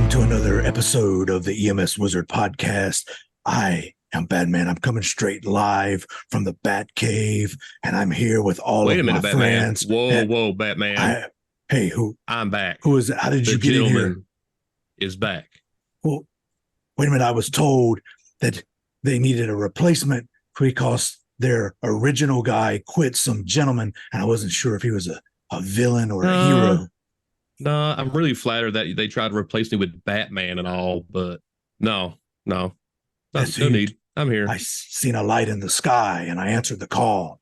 to another episode of the EMS Wizard podcast. I am Batman. I'm coming straight live from the Bat Cave, and I'm here with all Wait of a minute, my Batman. friends. Whoa, Batman. Hey, who I'm back. is it? How did The you get in here? gentleman is back. Well, wait a minute. I was told that they needed a replacement because their original guy quit, some gentleman, and I wasn't sure if he was a villain or a hero. No, I'm really flattered that they tried to replace me with Batman and all, but no need. I'm here. I seen a light in the sky, and I answered the call.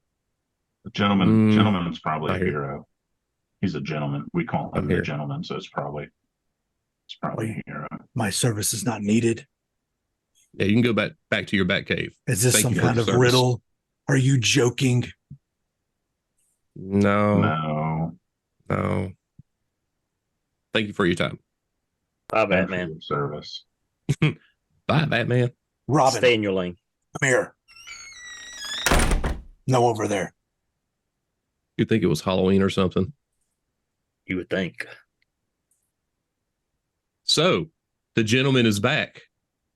The gentleman's probably a here. hero. He's a gentleman. We call him the gentleman, so it's probably a hero. My service is not needed. Yeah, you can go back to your Bat Cave. Is this some kind of riddle? Are you joking? No. Thank you for your time. Bye, Batman. Service. Bye, Batman. Robin, stay in your lane. Come here. No, over there. You'd think it was Halloween or something. You would think. So, the gentleman is back.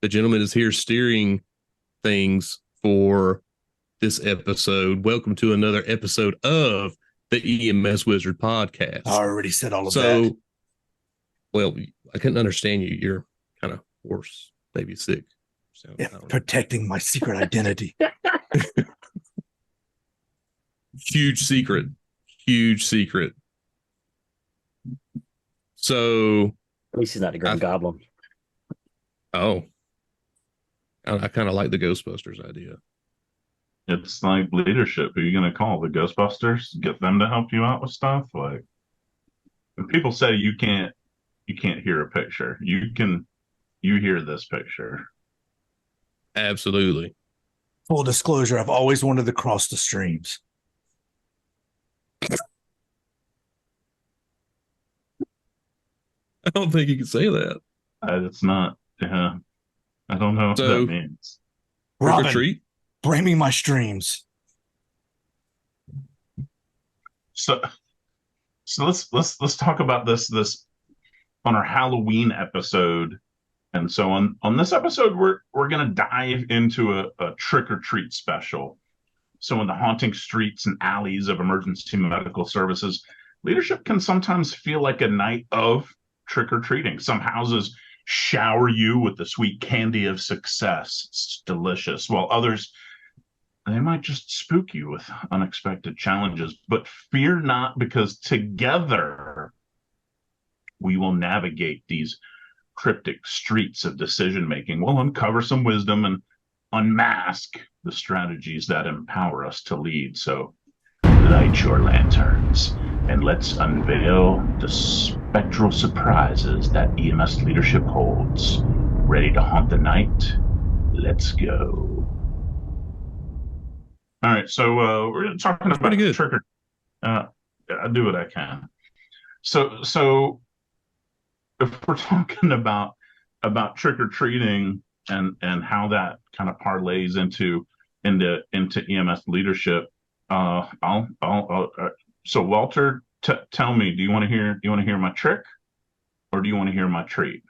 The gentleman is here steering things for this episode. Welcome to another episode of the EMS Wizard podcast. I already said all of that. Well, I couldn't understand you. You're kind of hoarse, maybe sick. So, protecting my secret identity. Huge secret. So, at least he's not a Green Goblin. Oh, I kind of like the Ghostbusters idea. It's like leadership. Who are you going to call? The Ghostbusters? Get them to help you out with stuff? Like, when people say you can't hear a picture, you hear this picture. Absolutely. Full disclosure, I've always wanted to cross the streams. I don't think you can say that. It's not. Yeah, I don't know what that means. Robin, bring me my streams. So let's talk about this on our Halloween episode. And so on this episode, we're going to dive into a trick-or-treat special. So in the haunting streets and alleys of emergency medical services, leadership can sometimes feel like a night of trick-or-treating. Some houses shower you with the sweet candy of success. It's delicious. While others, they might just spook you with unexpected challenges. But fear not, because together we will navigate these cryptic streets of decision-making. We'll uncover some wisdom and unmask the strategies that empower us to lead. So light your lanterns and let's unveil the spectral surprises that EMS leadership holds. Ready to haunt the night? Let's go. All right, so we're talking about trick or I do what I can. So if we're talking about trick-or-treating and how that kind of parlays into EMS leadership, so Walter, tell me, do you want to hear my trick, or do you want to hear my treat?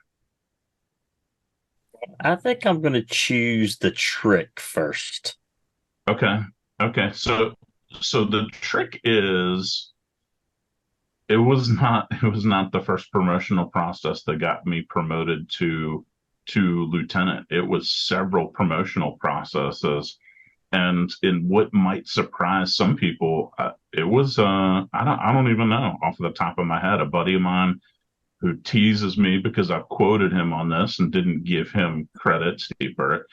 I think I'm going to choose the trick first. Okay. So the trick is, it was not the first promotional process that got me promoted to lieutenant. It was several promotional processes, and in what might surprise some people, it was I don't even know off the top of my head. A buddy of mine who teases me because I've quoted him on this and didn't give him credit, Steve Burke.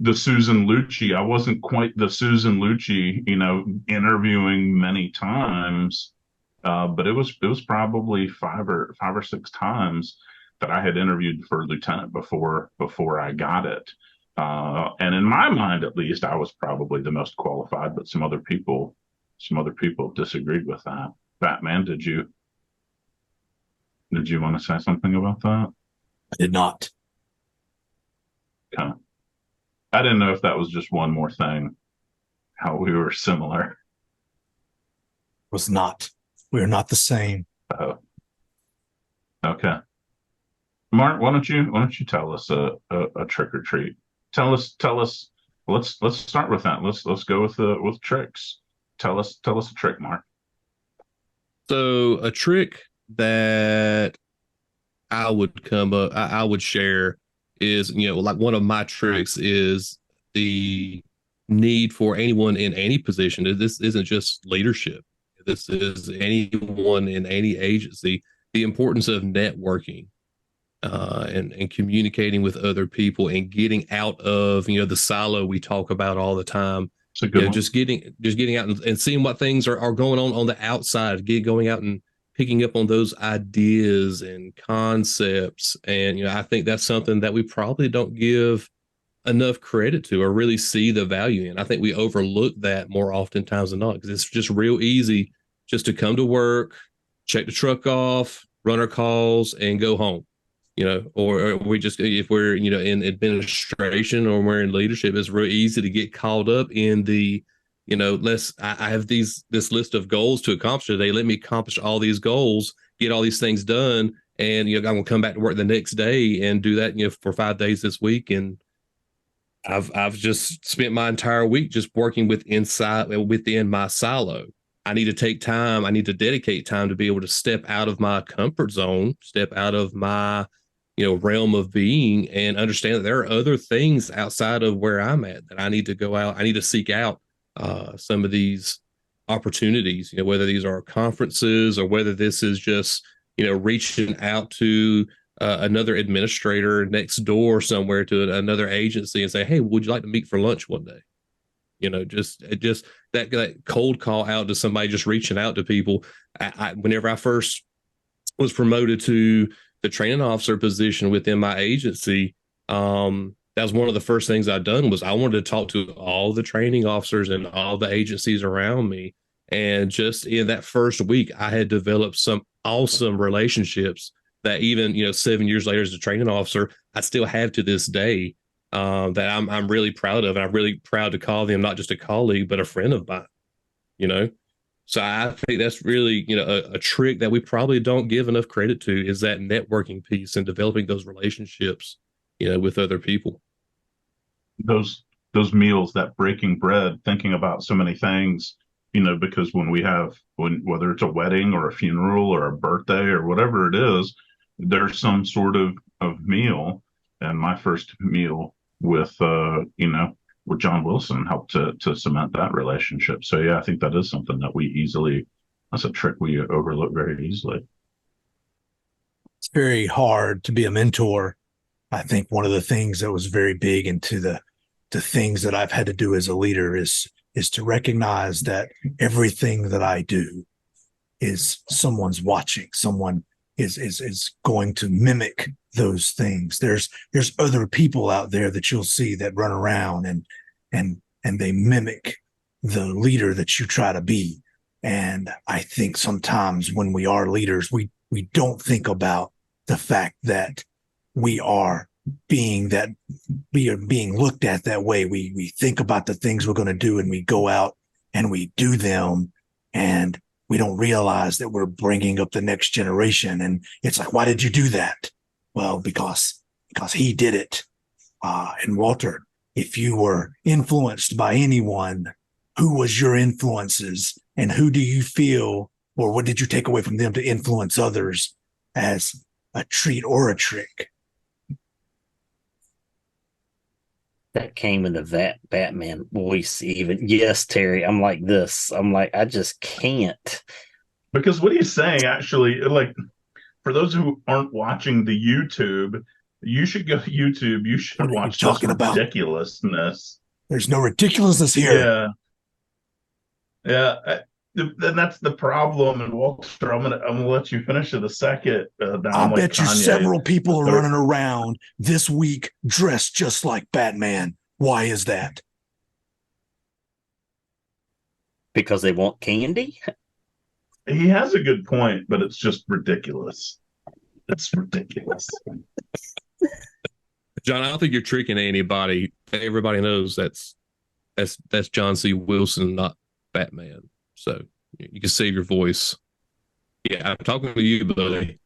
The Susan Lucci. I wasn't quite the Susan Lucci, interviewing many times. But it was probably five or six times that I had interviewed for lieutenant before I got it. And in my mind, at least, I was probably the most qualified, but some other people disagreed with that. Batman, did you want to say something about that? I did not. Okay. I didn't know if that was just one more thing, how we were similar. Was not. We are not the same. Oh. Okay. Mark, why don't you tell us a trick or treat? Tell us. Let's start with that. Let's go with tricks. Tell us a trick, Mark. So a trick that I would share is, like one of my tricks is the need for anyone in any position. This isn't just leadership. This is anyone in any agency. The importance of networking, and communicating with other people and getting out of the silo we talk about all the time. It's a good one. Just getting out and seeing what things are going on the outside, going out and picking up on those ideas and concepts. And I think that's something that we probably don't give enough credit to or really see the value in. I think we overlook that more oftentimes than not, because it's just real easy just to come to work, check the truck off, run our calls, and go home. Or we just, if we're in administration or we're in leadership, it's real easy to get caught up in the I have this list of goals to accomplish today. Let me accomplish all these goals, get all these things done, and I'm gonna come back to work the next day and do that for 5 days this week. And I've just spent my entire week just working within my silo. I need to take time. I need to dedicate time to be able to step out of my comfort zone, step out of my realm of being, and understand that there are other things outside of where I'm at that I need to go out. I need to seek out some of these opportunities, whether these are conferences or whether this is just, reaching out to another administrator next door somewhere to another agency and say, hey, would you like to meet for lunch one day? Just that cold call out to somebody, just reaching out to people. Whenever I first was promoted to the training officer position within my agency, that was one of the first things I'd done. Was I wanted to talk to all the training officers and all the agencies around me. And just in that first week, I had developed some awesome relationships that even, 7 years later as a training officer, I still have to this day, that I'm really proud of. And I'm really proud to call them not just a colleague, but a friend of mine. So I think that's really, a trick that we probably don't give enough credit to, is that networking piece and developing those relationships, with other people. Those meals, that breaking bread, thinking about so many things, because whether it's a wedding or a funeral or a birthday or whatever it is, there's some sort of meal. And my first meal with John Wilson helped to cement that relationship. So yeah, I think that is something that that's a trick we overlook very easily. It's very hard to be a mentor. I think one of the things that was very big into the things that I've had to do as a leader is to recognize that everything that I do is someone's watching. Someone is going to mimic those things. There's other people out there that you'll see that run around and they mimic the leader that you try to be. And I think sometimes when we are leaders, we don't think about the fact that we are being looked at that way. We think about the things we're going to do and we go out and we do them, and we don't realize that we're bringing up the next generation. And it's like, why did you do that? Well, because he did it. And Walter, if you were influenced by anyone, who was your influences, and who do you feel, or what did you take away from them to influence others as a treat or a trick? That came in the Batman voice, even. Yes, Terry. I'm like this. I'm like, I just can't. Because what he's saying, actually, like, for those who aren't watching the YouTube, you should go to YouTube. You should watch this ridiculousness. There's no ridiculousness here. Yeah. Then that's the problem. And Walter, I'm gonna let you finish it a second. I bet you several people are running around this week dressed just like Batman. Why is that? Because they want candy? He has a good point, but it's just ridiculous. It's ridiculous. John, I don't think you're tricking anybody. Everybody knows that's John C. Wilson, not Batman. So you can save your voice. Yeah, I'm talking to you, buddy.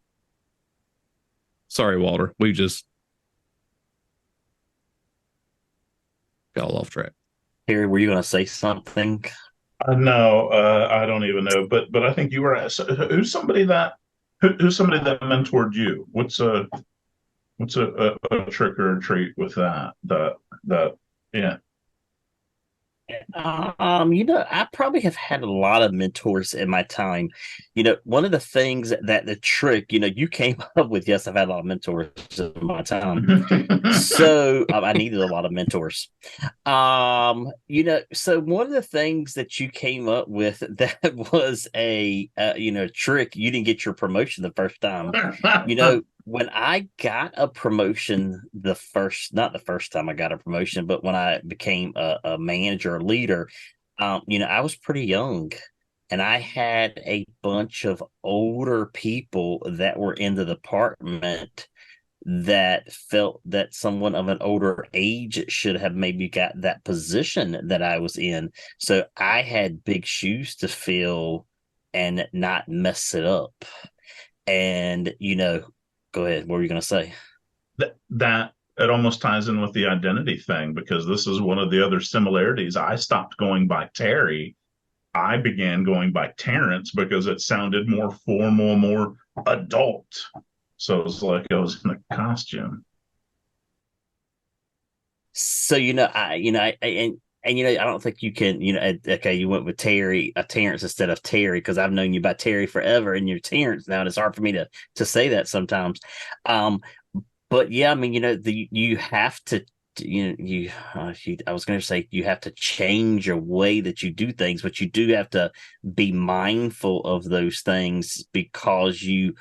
Sorry, Walter. We just got all off track. Terry, were you going to say something? No, I don't even know. But I think you were. Who's somebody that who's somebody that mentored you? What's a trick or a treat with that yeah. I probably have had a lot of mentors in my time. One of the things that the trick, you came up with, yes, I've had a lot of mentors in my time. So I needed a lot of mentors. So one of the things that you came up with that was a trick, you didn't get your promotion the first time. When I got a promotion, not the first time I got a promotion, but when I became a manager, a leader, I was pretty young. And I had a bunch of older people that were in the department that felt that someone of an older age should have maybe got that position that I was in. So I had big shoes to fill and not mess it up. And, go ahead. What were you going to say? That it almost ties in with the identity thing, because this is one of the other similarities. I stopped going by Terry. I began going by Terrence because it sounded more formal, more adult. So it was like I was in a costume. So I don't think you can. Okay, you went with Terrence instead of Terry, because I've known you by Terry forever, and you're Terrence now, and it's hard for me to say that sometimes. But yeah, I mean, you have to. I was going to say you have to change your way that you do things, but you do have to be mindful of those things, because you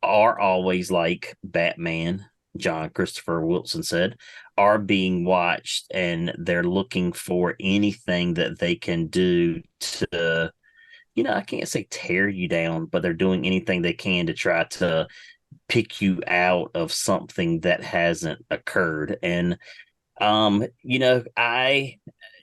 are always, like Batman, John Christopher Wilson said, are being watched, and they're looking for anything that they can do to, I can't say tear you down, but they're doing anything they can to try to pick you out of something that hasn't occurred. And I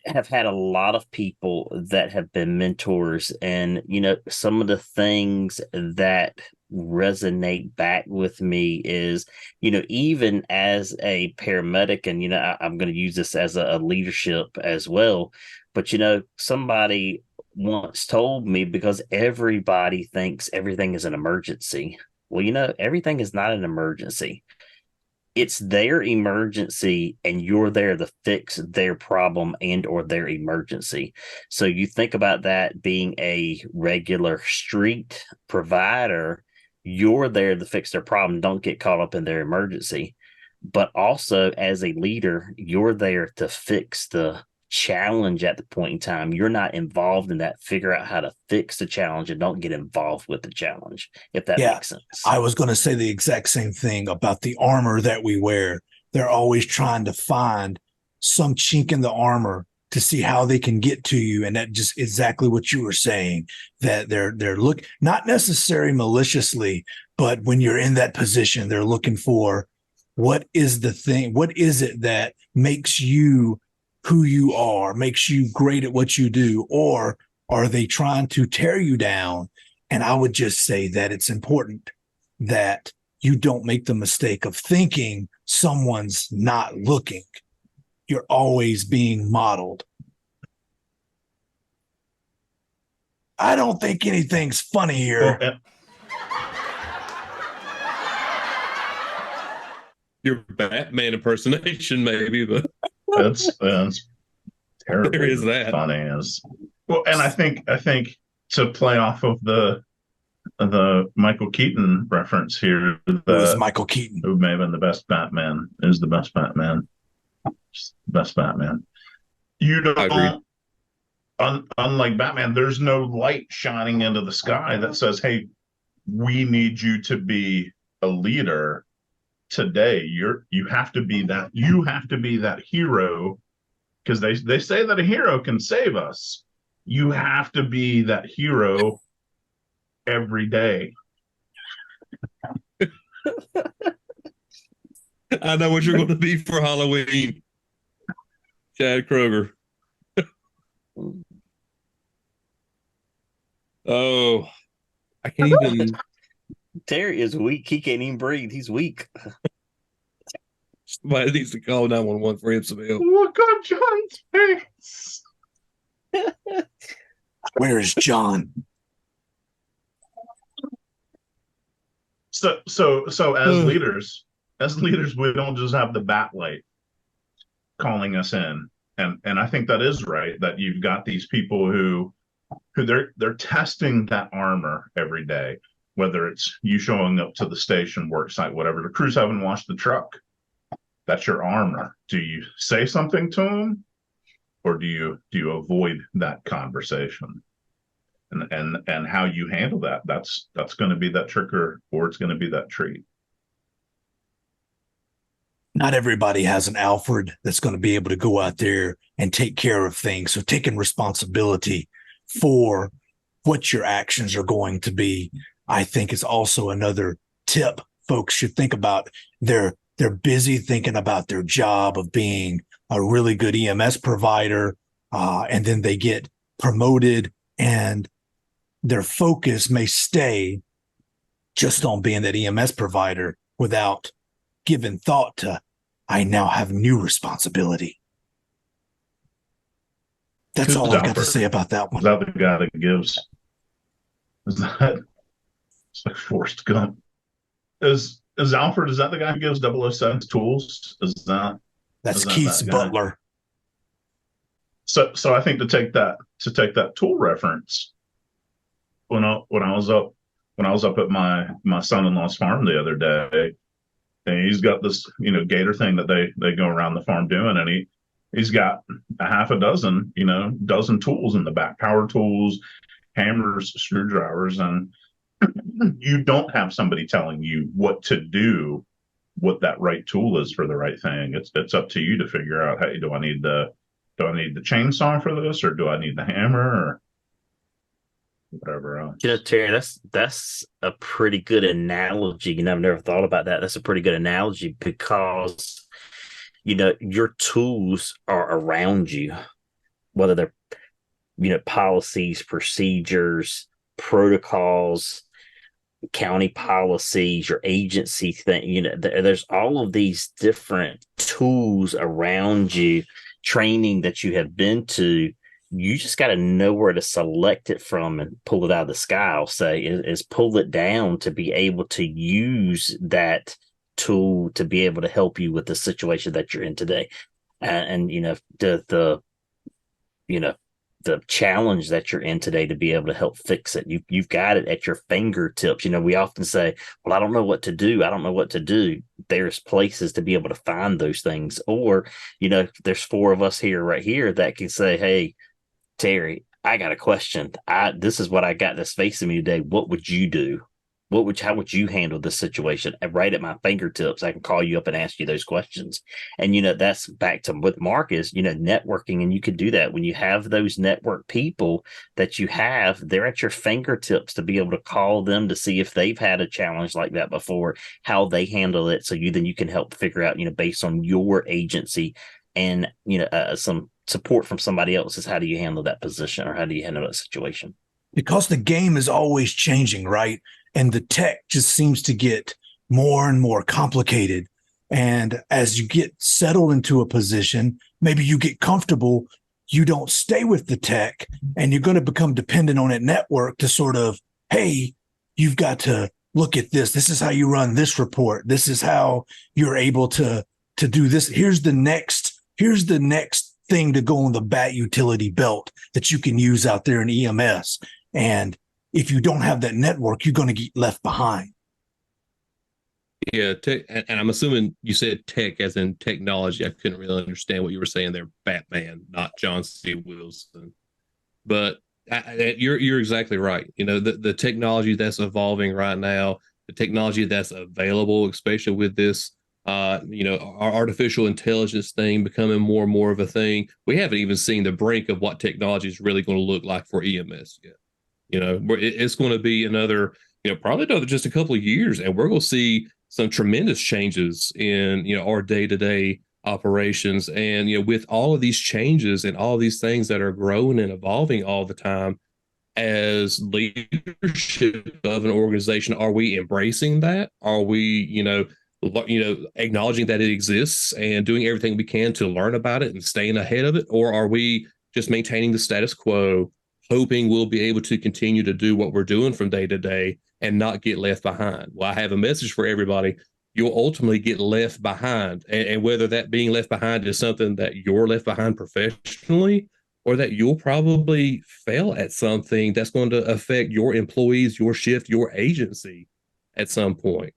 have had a lot of people that have been mentors, and some of the things that resonate back with me is, even as a paramedic, and I'm going to use this as a leadership as well, but somebody once told me, because everybody thinks everything is an emergency. Well, everything is not an emergency. It's their emergency, and you're there to fix their problem and or their emergency. So you think about that being a regular street provider, you're there to fix their problem. Don't get caught up in their emergency. But also, as a leader, you're there to fix the challenge at the point in time. You're not involved in that. Figure out how to fix the challenge and don't get involved with the challenge, if that makes sense. I was going to say the exact same thing about the armor that we wear. They're always trying to find some chink in the armor to see how they can get to you. And that just exactly what you were saying, that they're not necessarily maliciously, but when you're in that position, they're looking for what is the thing, what is it that makes you who you are, makes you great at what you do, or are they trying to tear you down? And I would just say that it's important that you don't make the mistake of thinking someone's not looking. You're always being modeled. I don't think anything's funny here. Well, Your Batman impersonation, maybe, but that's terribly there is that. funny. And I think to play off of the Michael Keaton reference here, It was Michael Keaton, who may have been the best Batman, is the best Batman. Best Batman. You don't, unlike Batman, there's no light shining into the sky that says, "Hey, we need you to be a leader today. You have to be that. You have to be that hero." Because they say that a hero can save us. You have to be that hero every day. I know what you're going to be for Halloween, Chad Kroger. Oh, I can't even. Terry is weak. He can't even breathe. He's weak. Somebody needs to call 911 for him some help. Look on John's face. Where is John? So as leaders, we don't just have the bat light calling us in. And I think that is right, that you've got these people who they're testing that armor every day, whether it's you showing up to the station, work site, whatever. The crews haven't washed the truck. That's your armor. Do you say something to them, or do you avoid that conversation? And how you handle that's going to be that trick, or it's going to be that treat. Not everybody has an Alfred that's going to be able to go out there and take care of things. So taking responsibility for what your actions are going to be, I think, is also another tip folks should think about. They're busy thinking about their job of being a really good EMS provider, and then they get promoted, and their focus may stay just on being that EMS provider without giving thought to, I now have new responsibility. That's Who's all I've got to Alfred? say about that one. Is that the guy that gives? Is that it's like Forrest Gump? Is Alfred? Is that the guy who gives 007 tools? That's that Keith's guy? butler. So I think to take that tool reference, when I was up at my son-in-law's farm the other day, and he's got this gator thing that they go around the farm doing, and he's got a half a dozen tools in the back, power tools, hammers, screwdrivers, and you don't have somebody telling you what to do, what that right tool is for the right thing. It's up to you to figure out, hey, do I need the chainsaw for this, or do I need the hammer, or whatever else? Terry, that's a pretty good analogy. I've never thought about that. That's a pretty good analogy because your tools are around you, whether they're policies, procedures, protocols, county policies, your agency thing. There's all of these different tools around you, training that you have been to. You just got to know where to select it from and pull it out of the sky. I'll say is pull it down to be able to use that tool to be able to help you with the situation that you're in today. And the challenge that you're in today, to be able to help fix it. You've got it at your fingertips. We often say, well, I don't know what to do. I don't know what to do. There's places to be able to find those things. Or, there's four of us right here that can say, hey, Terry, I got a question. This is what I got that's facing me today. What would you do? How would you handle this situation? Right at my fingertips, I can call you up and ask you those questions. And, that's back to what Mark is, networking. And you could do that when you have those network people that you have, they're at your fingertips to be able to call them to see if they've had a challenge like that before, how they handle it. So then you can help figure out, based on your agency and, some support from somebody else, is how do you handle that position, or how do you handle that situation? Because the game is always changing, right? And the tech just seems to get more and more complicated. And as you get settled into a position, maybe you get comfortable, you don't stay with the tech, and you're going to become dependent on a network to sort of, hey, you've got to look at this. This is how you run this report. This is how you're able to do this. Here's the next thing to go on the bat utility belt that you can use out there in EMS. And if you don't have that network, you're going to get left behind. Yeah, and I'm assuming you said tech as in technology. I couldn't really understand what you were saying there. Batman, not John C. Wilson. But you're exactly right. The technology that's evolving right now, the technology that's available, especially with this, our artificial intelligence thing becoming more and more of a thing. We haven't even seen the brink of what technology is really going to look like for EMS yet. It's going to be probably another just a couple of years, and we're going to see some tremendous changes in, our day-to-day operations. And, with all of these changes and all these things that are growing and evolving all the time, as leadership of an organization, are we embracing that? Are we, acknowledging that it exists and doing everything we can to learn about it and staying ahead of it? Or are we just maintaining the status quo, hoping we'll be able to continue to do what we're doing from day to day and not get left behind? Well, I have a message for everybody. You'll ultimately get left behind. And whether that being left behind is something that you're left behind professionally, or that you'll probably fail at something that's going to affect your employees, your shift, your agency at some point.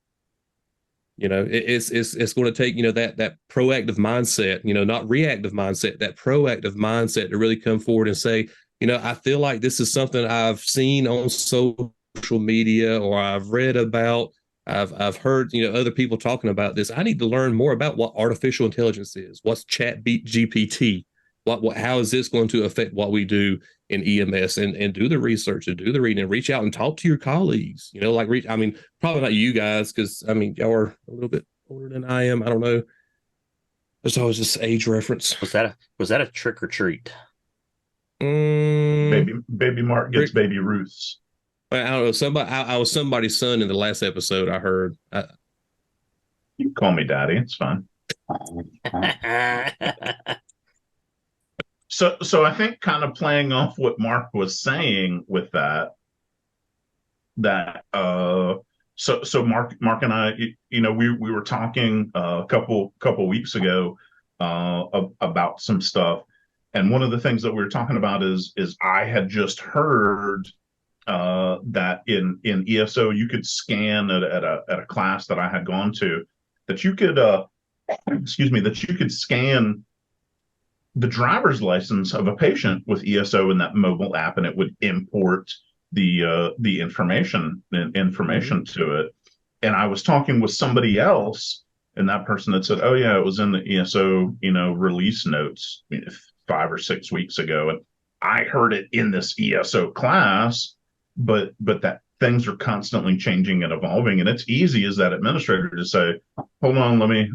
It's going to take, that proactive mindset, not reactive mindset, that proactive mindset to really come forward and say, I feel like this is something I've seen on social media or I've read about. I've heard, other people talking about this. I need to learn more about what artificial intelligence is. What's Chat GPT? How is this going to affect what we do in EMS, and do the research and do the reading and reach out and talk to your colleagues, probably not you guys, because y'all are a little bit older than I am. I don't know. There's always this age reference. Was that a trick or treat? Baby Mark gets baby Ruth's. I don't know. I was somebody's son in the last episode. I heard. You can call me daddy. It's fine. So I think, kind of playing off what Mark was saying with that so Mark and I, we were talking a couple weeks ago about some stuff, and one of the things that we were talking about is I had just heard that in ESO you could scan at a class that I had gone to, that you could that you could scan the driver's license of a patient with ESO in that mobile app, and it would import the information to it. And I was talking with somebody else, and that person had said, "Oh yeah, it was in the ESO, release notes 5 or 6 weeks ago." And I heard it in this ESO class, but that things are constantly changing and evolving, and it's easy as that administrator to say, "Hold on, let me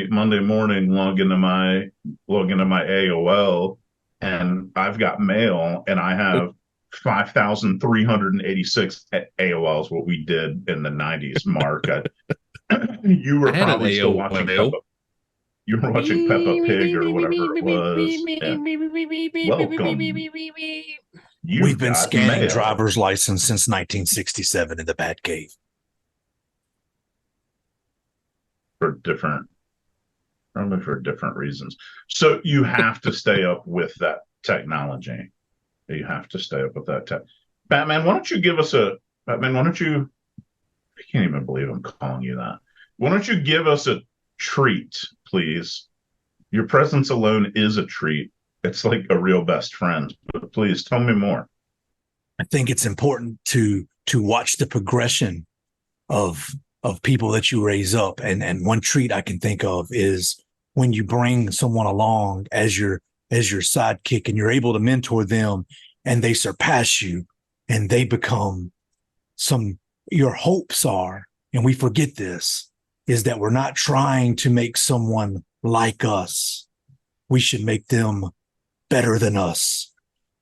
Monday morning log into my AOL, and I've got mail, and I have 5,386 AOLs." What we did in the 90s, Mark. You were probably still watching Peppa. You were watching Peppa Pig or whatever it was. Yeah. Welcome. We've been scanning driver's license since 1967 in the Batcave. Probably for different reasons. So you have to stay up with that technology. You have to stay up with that tech. Batman, why don't you give us I can't even believe I'm calling you that. Why don't you give us a treat, please? Your presence alone is a treat. It's like a real best friend. But please tell me more. I think it's important to watch the progression of people that you raise up. And one treat I can think of is when you bring someone along as your sidekick, and you're able to mentor them, and they surpass you, and they become your hopes are, and we forget this, is that we're not trying to make someone like us. We should make them better than us.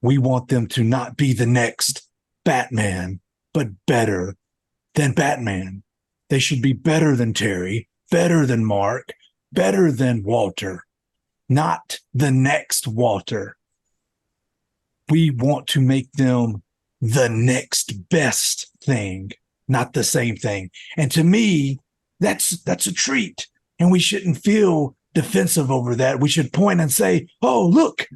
We want them to not be the next Batman, but better than Batman. They should be better than Terry, better than Mark, better than Walter, not the next Walter. We want to make them the next best thing, not the same thing. And to me, that's a treat. And we shouldn't feel defensive over that. We should point and say, "Oh, look,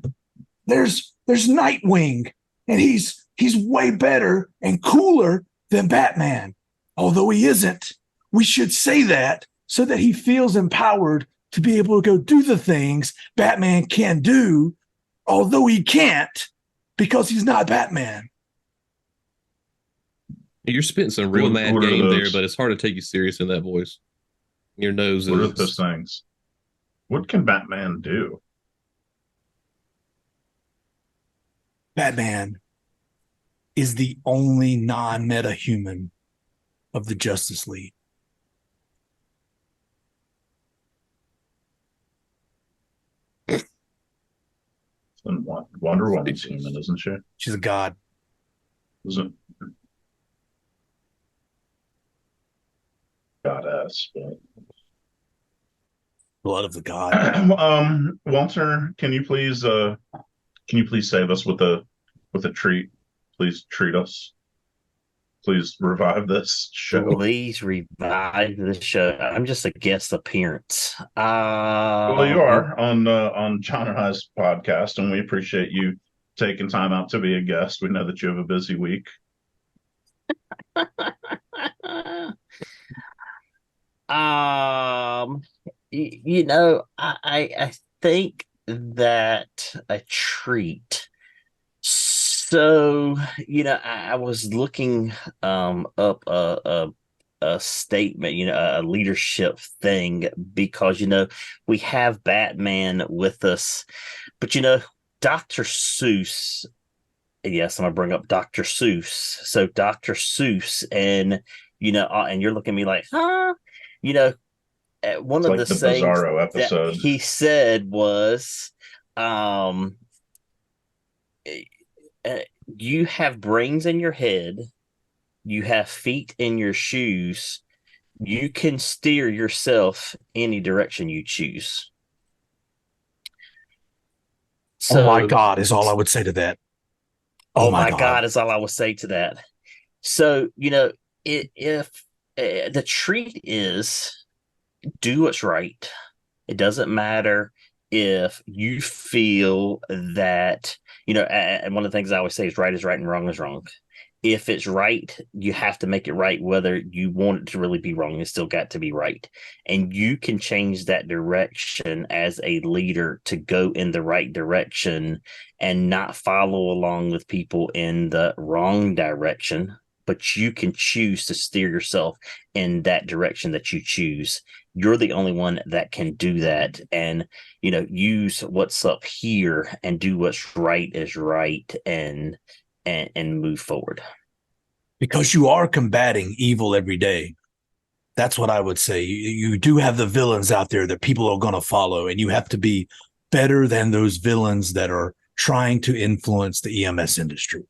there's Nightwing, and he's way better and cooler than Batman." Although he isn't, we should say that so that he feels empowered to be able to go do the things Batman can do, although he can't, because he's not Batman. You're spitting some real mad game there, but it's hard to take you serious in that voice. Your nose is... What are those things? What can Batman do? Batman is the only non-meta human of the Justice League. And Wonder Woman's human, isn't she? She's a god. Was it goddess? Blood of the god. Walter, can you please save us with a treat? Please treat us. Please revive this show. Please revive the show. I'm just a guest appearance. Well, you are on John and I's podcast, and we appreciate you taking time out to be a guest. We know that you have a busy week. I think that a treat. So, I was looking up a statement, a leadership thing, because we have Batman with us, but Dr. Seuss. Yes, I'm gonna bring up Dr. Seuss. So Dr. Seuss, and you're looking at me like, huh? You know, one It's of like the the sayings Bizarro that episode. he said was, um, "You have brains in your head, you have feet in your shoes, you can steer yourself any direction you choose." Oh my So, God is all I would say to that. oh Oh my my God. God, is all I will say to that. So, if the treat is do what's right. It doesn't matter if you feel that, and one of the things I always say is right and wrong is wrong. If it's right, you have to make it right, whether you want it to really be wrong. It's still got to be right. And you can change that direction as a leader to go in the right direction and not follow along with people in the wrong direction. But you can choose to steer yourself in that direction that you choose. You're the only one that can do that. And, use what's up here and do what's right is right, and move forward. Because you are combating evil every day. That's what I would say. You do have the villains out there that people are going to follow, and you have to be better than those villains that are trying to influence the EMS industry.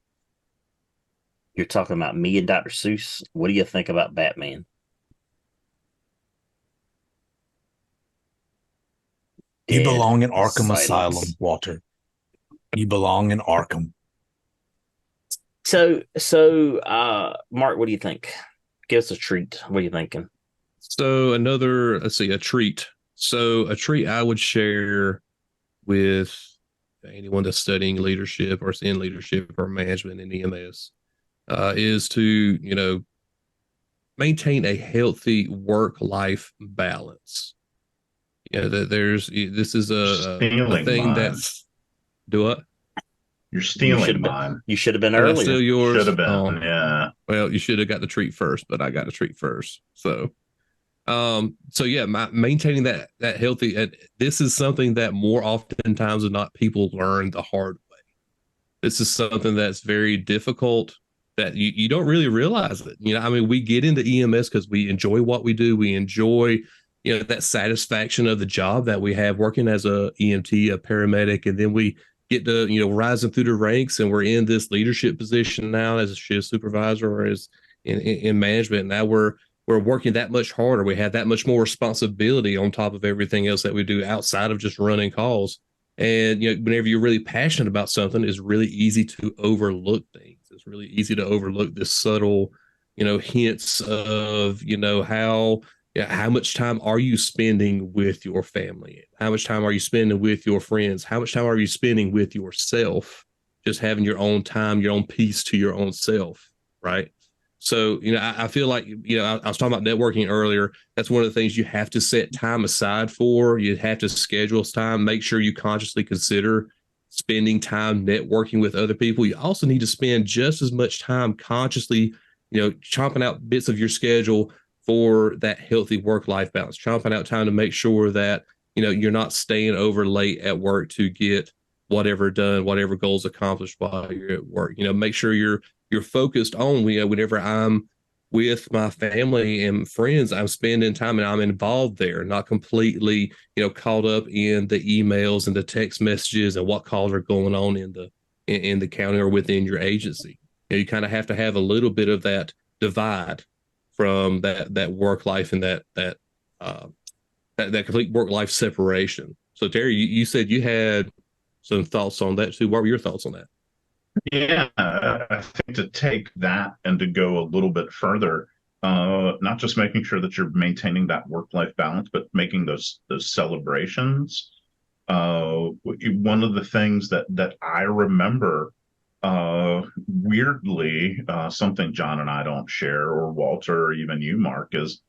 You're talking about me and Dr. Seuss. What do you think about Batman? You Dead belong in Arkham silence. Asylum, Walter. You belong in Arkham. So, Mark, what do you think? Give us a treat. What are you thinking? So let's see, a treat. So a treat I would share with anyone that's studying leadership or in leadership or management in EMS is to, maintain a healthy work-life balance. That this is a thing mine. that's do what? You're stealing mine. You should have been Did I earlier. steal yours? Should have been, yeah. Well, you should have got the treat first, but I got the treat first. So yeah, maintaining that healthy. This is something that more oftentimes than not people learn the hard way. This is something that's very difficult that you don't really realize it. We get into EMS because we enjoy what we do. We enjoy, that satisfaction of the job that we have working as a EMT, a paramedic, and then we get to, rising through the ranks, and we're in this leadership position now as a shift supervisor or as in management. Now we're working that much harder. We have that much more responsibility on top of everything else that we do outside of just running calls. And, whenever you're really passionate about something, it's really easy to overlook things. It's really easy to overlook this subtle, hints of, how much time are you spending with your family? How much time are you spending with your friends? How much time are you spending with yourself? Just having your own time, your own peace to your own self, right? So, I feel like, I was talking about networking earlier. That's one of the things you have to set time aside for. You have to schedule time, make sure you consciously consider spending time networking with other people. You also need to spend just as much time consciously, chomping out bits of your schedule for that healthy work-life balance, chomping out time to make sure that, you're not staying over late at work to get whatever done, whatever goals accomplished while you're at work. Make sure you're focused on, whenever I'm with my family and friends, I'm spending time and I'm involved there, not completely, caught up in the emails and the text messages and what calls are going on in the county or within your agency. You kind of have to have a little bit of that divide from that work life and that complete work life separation. So Terry, you said you had some thoughts on that too. What were your thoughts on that? Yeah, I think to take that and to go a little bit further, not just making sure that you're maintaining that work-life balance, but making those celebrations. One of the things that I remember, weirdly, something John and I don't share, or Walter, or even you, Mark, is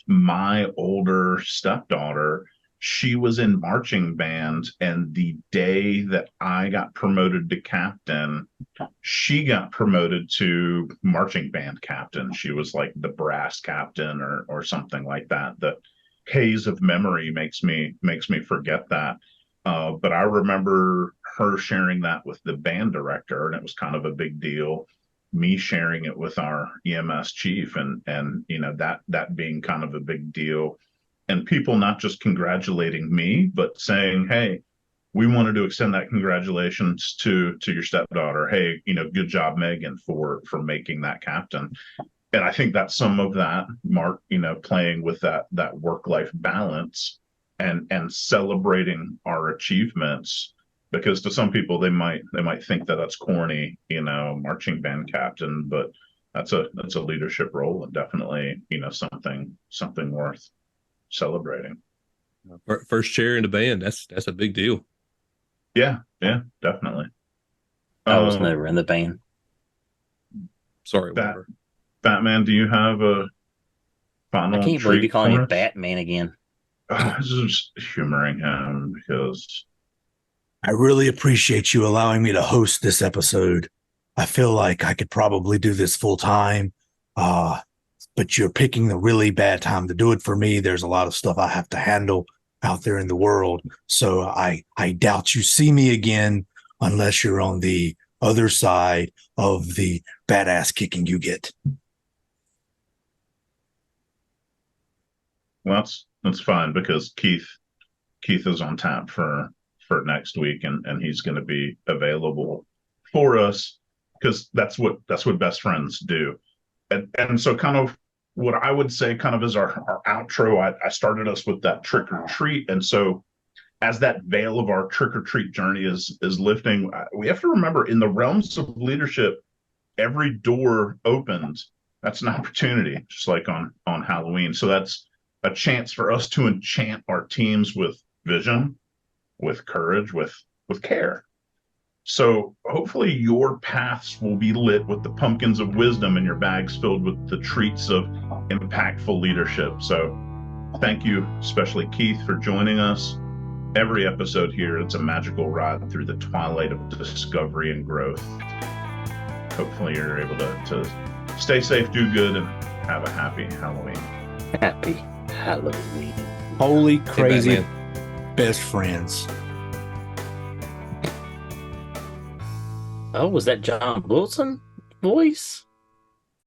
my older stepdaughter. She was in marching band, and the day that I got promoted to captain, she got promoted to marching band captain. She was like the brass captain or something like that. The haze of memory makes me forget that. But I remember her sharing that with the band director, and it was kind of a big deal. Me sharing it with our EMS chief, and that being kind of a big deal, and people not just congratulating me, but saying, "Hey, we wanted to extend that congratulations to your stepdaughter. Hey, good job, Megan, for making that captain." And I think that's some of that, Mark, playing with that work-life balance and celebrating our achievements, because to some people they might think that that's corny, marching band captain, but that's a leadership role, and definitely, something worth celebrating. First chair in the band, that's a big deal. Yeah, definitely. I was never in the band. Sorry, Walter. Batman, do you have a final I can't believe you treat calling me for us? Batman again. I was just humoring him because I really appreciate you allowing me to host this episode. I feel like I could probably do this full time, but you're picking the really bad time to do it for me. There's a lot of stuff I have to handle out there in the world. So I doubt you see me again unless you're on the other side of the badass kicking you get. well, that's fine, because Keith is on tap for next week, and he's going to be available for us, because that's what best friends do. And so kind of what I would say kind of as our outro, I started us with that trick or treat. And so as that veil of our trick or treat journey is lifting, we have to remember, in the realms of leadership, every door opened, that's an opportunity, just like on Halloween. So that's a chance for us to enchant our teams with vision, with courage, with care. So hopefully your paths will be lit with the pumpkins of wisdom, and your bags filled with the treats of impactful leadership. So thank you, especially Keith, for joining us. Every episode here, it's a magical ride through the twilight of discovery and growth. Hopefully you're able to stay safe, do good, and have a happy Halloween. Happy Halloween. Holy crazy Hey, best friends. Oh, was that John Wilson voice?